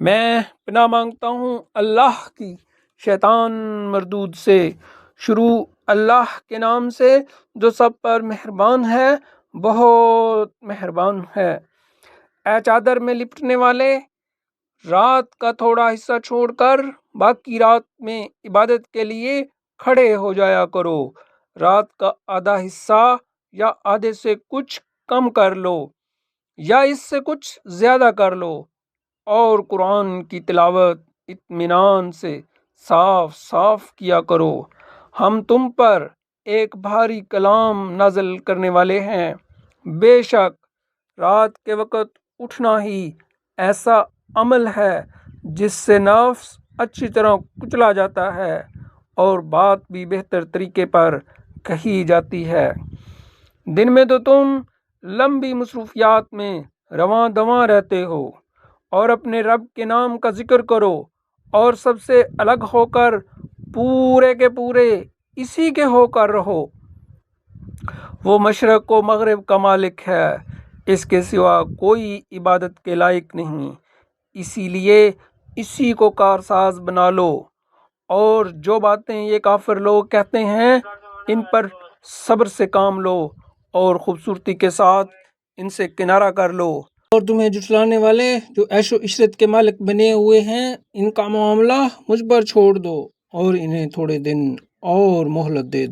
میں پناہ مانگتا ہوں اللہ کی شیطان مردود سے۔ شروع اللہ کے نام سے جو سب پر مہربان ہے، بہت مہربان ہے۔ اے چادر میں لپٹنے والے، رات کا تھوڑا حصہ چھوڑ کر باقی رات میں عبادت کے لیے کھڑے ہو جایا کرو۔ رات کا آدھا حصہ یا آدھے سے کچھ کم کر لو یا اس سے کچھ زیادہ کر لو، اور قرآن کی تلاوت اطمینان سے صاف صاف کیا کرو۔ ہم تم پر ایک بھاری کلام نازل کرنے والے ہیں۔ بے شک رات کے وقت اٹھنا ہی ایسا عمل ہے جس سے نفس اچھی طرح کچلا جاتا ہے اور بات بھی بہتر طریقے پر کہی جاتی ہے۔ دن میں تو تم لمبی مصروفیات میں رواں دواں رہتے ہو اور اپنے رب کے نام کا ذکر کرو، اور سب سے الگ ہو کر پورے کے پورے اسی کے ہو کر رہو۔ وہ مشرق و مغرب کا مالک ہے، اس کے سوا کوئی عبادت کے لائق نہیں، اسی لیے اسی کو کارساز بنا لو۔ اور جو باتیں یہ کافر لوگ کہتے ہیں ان پر صبر سے کام لو اور خوبصورتی کے ساتھ ان سے کنارہ کر لو۔ اور تمہیں جھٹلانے والے جو عیش و عشرت کے مالک بنے ہوئے ہیں، ان کا معاملہ مجھ پر چھوڑ دو اور انہیں تھوڑے دن اور مہلت دے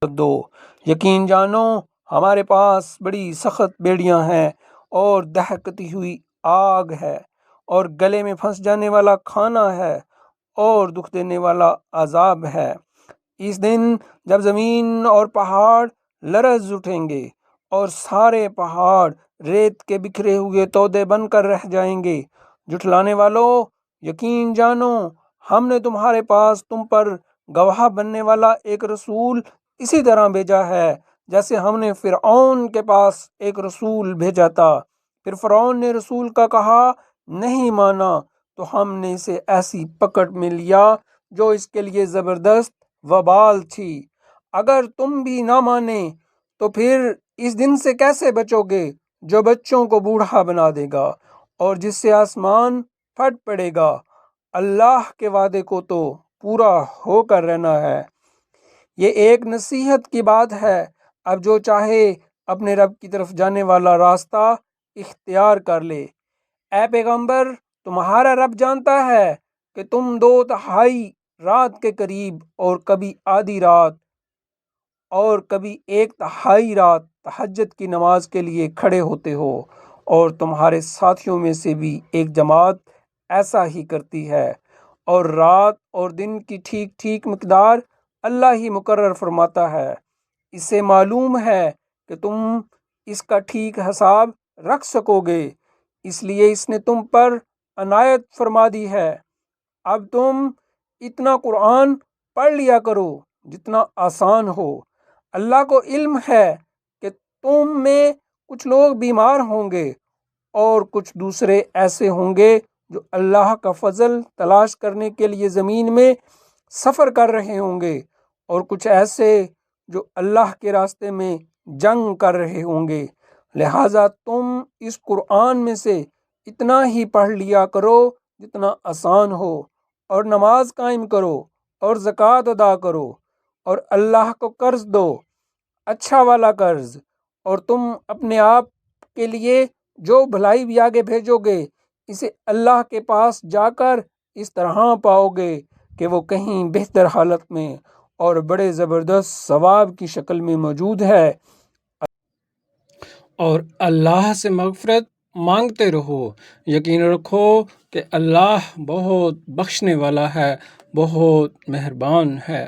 دو۔ یقین جانو ہمارے پاس بڑی سخت بیڑیاں ہیں اور دہکتی ہوئی آگ ہے، اور گلے میں پھنس جانے والا کھانا ہے اور دکھ دینے والا عذاب ہے۔ اس دن جب زمین اور پہاڑ لرز اٹھیں گے اور سارے پہاڑ ریت کے بکھرے ہوئے تودے بن کر رہ جائیں گے۔ جھٹلانے والوں، یقین جانو ہم نے تمہارے پاس تم پر گواہ بننے والا ایک رسول اسی طرح بھیجا ہے جیسے ہم نے فرعون کے پاس ایک رسول بھیجا تھا۔ پھر فرعون نے رسول کا کہا نہیں مانا تو ہم نے اسے ایسی پکڑ میں لیا جو اس کے لیے زبردست وبال تھی۔ اگر تم بھی نہ مانے تو پھر اس دن سے کیسے بچو گے جو بچوں کو بوڑھا بنا دے گا اور جس سے آسمان پھٹ پڑے گا۔ اللہ کے وعدے کو تو پورا ہو کر رہنا ہے۔ یہ ایک نصیحت کی بات ہے، اب جو چاہے اپنے رب کی طرف جانے والا راستہ اختیار کر لے۔ اے پیغمبر، تمہارا رب جانتا ہے کہ تم 2/3 رات کے قریب اور کبھی آدھی رات اور کبھی 1/3 رات تہجد کی نماز کے لیے کھڑے ہوتے ہو، اور تمہارے ساتھیوں میں سے بھی ایک جماعت ایسا ہی کرتی ہے، اور رات اور دن کی ٹھیک ٹھیک مقدار اللہ ہی مقرر فرماتا ہے۔ اس سے معلوم ہے کہ تم اس کا ٹھیک حساب رکھ سکو گے، اس لیے اس نے تم پر عنایت فرما دی ہے۔ اب تم اتنا قرآن پڑھ لیا کرو جتنا آسان ہو۔ اللہ کو علم ہے کہ تم میں کچھ لوگ بیمار ہوں گے اور کچھ دوسرے ایسے ہوں گے جو اللہ کا فضل تلاش کرنے کے لیے زمین میں سفر کر رہے ہوں گے، اور کچھ ایسے جو اللہ کے راستے میں جنگ کر رہے ہوں گے۔ لہٰذا تم اس قرآن میں سے اتنا ہی پڑھ لیا کرو جتنا آسان ہو، اور نماز قائم کرو اور زکوٰۃ ادا کرو اور اللہ کو قرض دو، اچھا والا قرض، اور تم اپنے آپ کے لیے جو بھلائی بھی آگے بھیجو گے اسے اللہ کے پاس جا کر اس طرح پاؤ گے کہ وہ کہیں بہتر حالت میں اور بڑے زبردست ثواب کی شکل میں موجود ہے۔ اور اللہ سے مغفرت مانگتے رہو، یقین رکھو کہ اللہ بہت بخشنے والا ہے، بہت مہربان ہے۔